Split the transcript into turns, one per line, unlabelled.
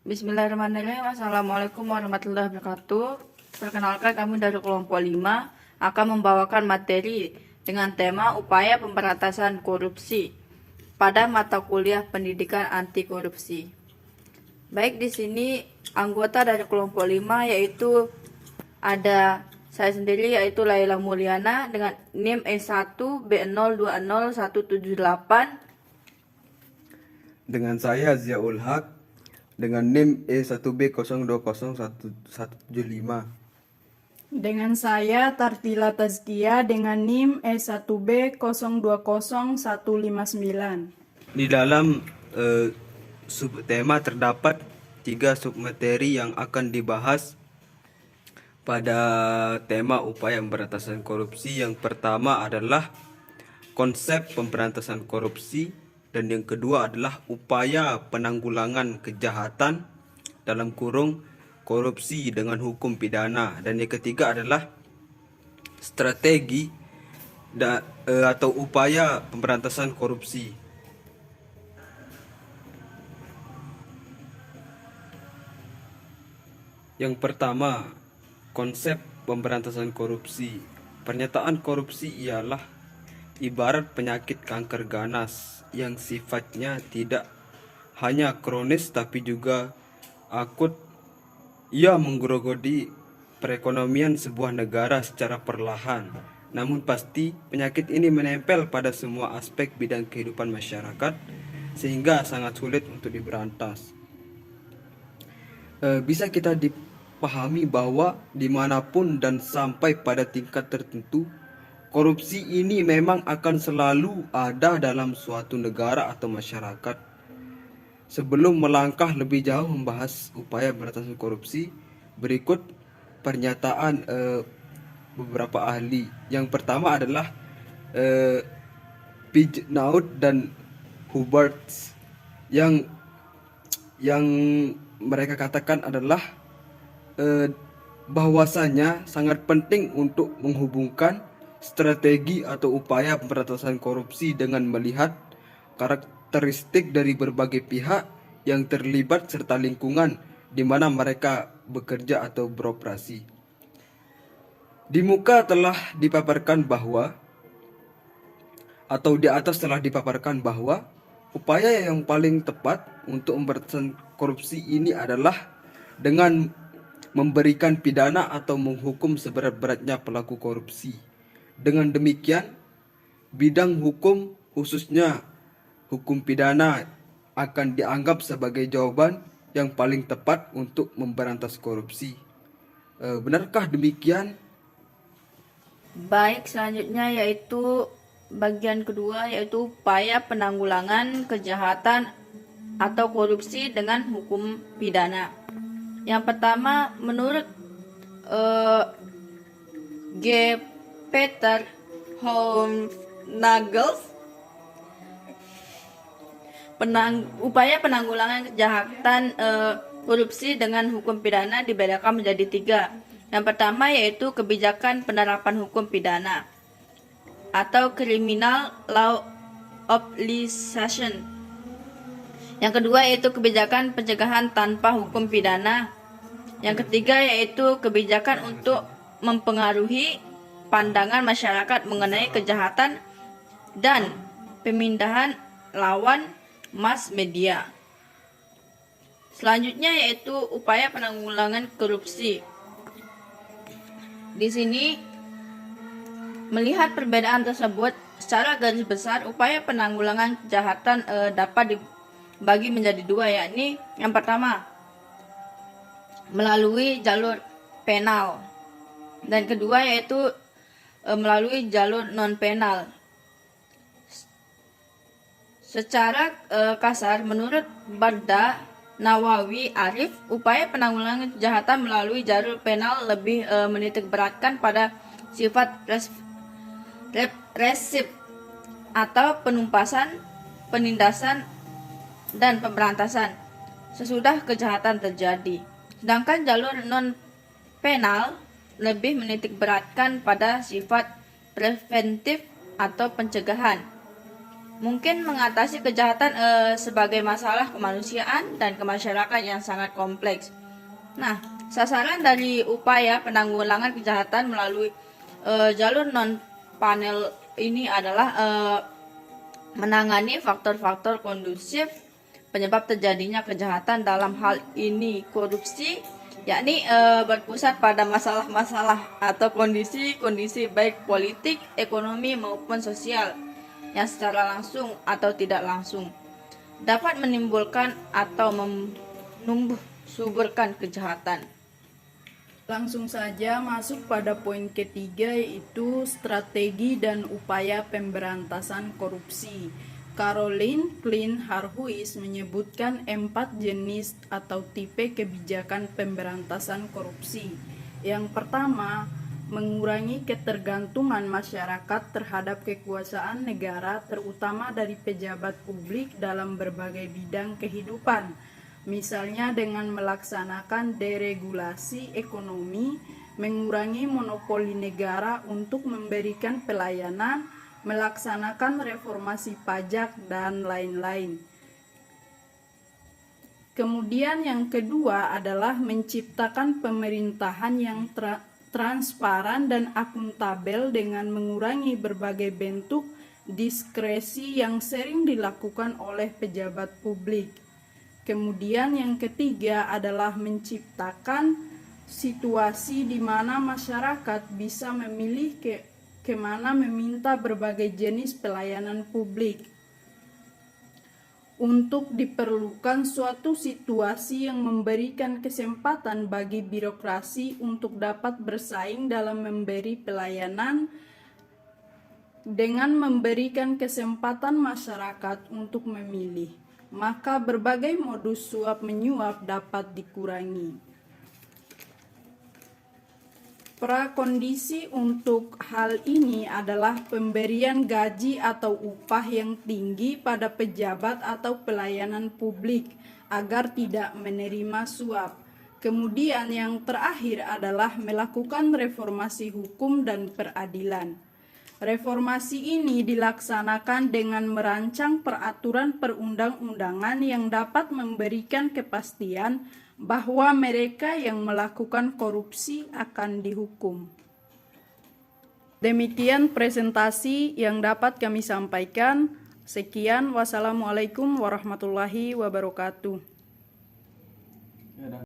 Bismillahirrahmanirrahim. Assalamualaikum warahmatullahi wabarakatuh. Perkenalkan, kami dari kelompok 5 akan membawakan materi dengan tema upaya pemberantasan korupsi pada mata kuliah pendidikan anti korupsi. Baik, di sini anggota dari kelompok 5 yaitu ada saya sendiri yaitu Laila Mulyana dengan NIM E1B020178.
Dengan saya Ziaul Haq dengan NIM E1B020175.
Dengan saya Tartila Tazkia dengan NIM E1B020159.
Di dalam subtema terdapat 3 submateri yang akan dibahas pada tema upaya pemberantasan korupsi. Yang pertama adalah konsep pemberantasan korupsi, dan yang kedua adalah upaya penanggulangan kejahatan dalam kurung korupsi dengan hukum pidana, dan yang ketiga adalah strategi atau upaya pemberantasan korupsi. Yang pertama, konsep pemberantasan korupsi. Pernyataan korupsi ialah ibarat penyakit kanker ganas yang sifatnya tidak hanya kronis tapi juga akut. Ia menggerogoti perekonomian sebuah negara secara perlahan. Namun pasti penyakit ini menempel pada semua aspek bidang kehidupan masyarakat sehingga sangat sulit untuk diberantas. Bisa kita dipahami bahwa dimanapun dan sampai pada tingkat tertentu, korupsi ini memang akan selalu ada dalam suatu negara atau masyarakat. Sebelum melangkah lebih jauh membahas upaya pemberantasan korupsi, berikut pernyataan beberapa ahli. Yang pertama adalah Pijnaud dan Hubert yang mereka katakan adalah bahwasanya sangat penting untuk menghubungkan strategi atau upaya pemberantasan korupsi dengan melihat karakteristik dari berbagai pihak yang terlibat serta lingkungan di mana mereka bekerja atau beroperasi. Di muka telah dipaparkan bahwa atau di atas telah dipaparkan bahwa upaya yang paling tepat untuk pemberantasan korupsi ini adalah dengan memberikan pidana atau menghukum seberat-beratnya pelaku korupsi. Dengan demikian, bidang hukum khususnya hukum pidana akan dianggap sebagai jawaban yang paling tepat untuk memberantas korupsi. Benarkah demikian?
Baik, selanjutnya yaitu bagian kedua yaitu upaya penanggulangan kejahatan atau korupsi dengan hukum pidana. Yang pertama, menurut G. Peter Hoornagels, upaya penanggulangan kejahatan korupsi dengan hukum pidana dibedakan menjadi 3. Yang pertama yaitu kebijakan penerapan hukum pidana atau criminal law application. Yang kedua yaitu kebijakan pencegahan tanpa hukum pidana. Yang ketiga yaitu kebijakan untuk mempengaruhi pandangan masyarakat mengenai kejahatan dan pemindahan lawan mass media. Selanjutnya yaitu upaya penanggulangan korupsi. Di sini melihat perbedaan tersebut secara garis besar, upaya penanggulangan kejahatan dapat dibagi menjadi 2, yakni yang pertama melalui jalur penal dan kedua yaitu melalui jalur non penal. Secara kasar, menurut Barda Nawawi Arif, upaya penanggulangan kejahatan melalui jalur penal lebih menitik beratkan pada sifat represif atau penumpasan, penindasan, dan pemberantasan sesudah kejahatan terjadi. Sedangkan jalur non penal lebih menitik beratkan pada sifat preventif atau pencegahan. mungkin mengatasi kejahatan sebagai masalah kemanusiaan dan kemasyarakatan yang sangat kompleks. Nah, sasaran dari upaya penanggulangan kejahatan melalui jalur non-panel ini adalah menangani faktor-faktor kondusif penyebab terjadinya kejahatan, dalam hal ini korupsi, yakni berpusat pada masalah-masalah atau kondisi-kondisi baik politik, ekonomi maupun sosial yang secara langsung atau tidak langsung dapat menimbulkan atau menumbuh suburkan kejahatan.
Langsung saja masuk pada poin ketiga, yaitu strategi dan upaya pemberantasan korupsi. Caroline Klein Harhuis menyebutkan 4 jenis atau tipe kebijakan pemberantasan korupsi. Yang pertama, mengurangi ketergantungan masyarakat terhadap kekuasaan negara, terutama dari pejabat publik dalam berbagai bidang kehidupan. Misalnya dengan melaksanakan deregulasi ekonomi, mengurangi monopoli negara untuk memberikan pelayanan, melaksanakan reformasi pajak, dan lain-lain. Kemudian yang kedua adalah menciptakan pemerintahan yang transparan dan akuntabel dengan mengurangi berbagai bentuk diskresi yang sering dilakukan oleh pejabat publik. Kemudian yang ketiga adalah menciptakan situasi di mana masyarakat bisa memilih kemana meminta berbagai jenis pelayanan publik. Untuk diperlukan suatu situasi yang memberikan kesempatan bagi birokrasi untuk dapat bersaing dalam memberi pelayanan dengan memberikan kesempatan masyarakat untuk memilih, maka berbagai modus suap menyuap dapat dikurangi. Prakondisi untuk hal ini adalah pemberian gaji atau upah yang tinggi pada pejabat atau pelayanan publik agar tidak menerima suap. Kemudian yang terakhir adalah melakukan reformasi hukum dan peradilan. Reformasi ini dilaksanakan dengan merancang peraturan perundang-undangan yang dapat memberikan kepastian bahwa mereka yang melakukan korupsi akan dihukum. Demikian presentasi yang dapat kami sampaikan. Sekian, wassalamualaikum warahmatullahi wabarakatuh.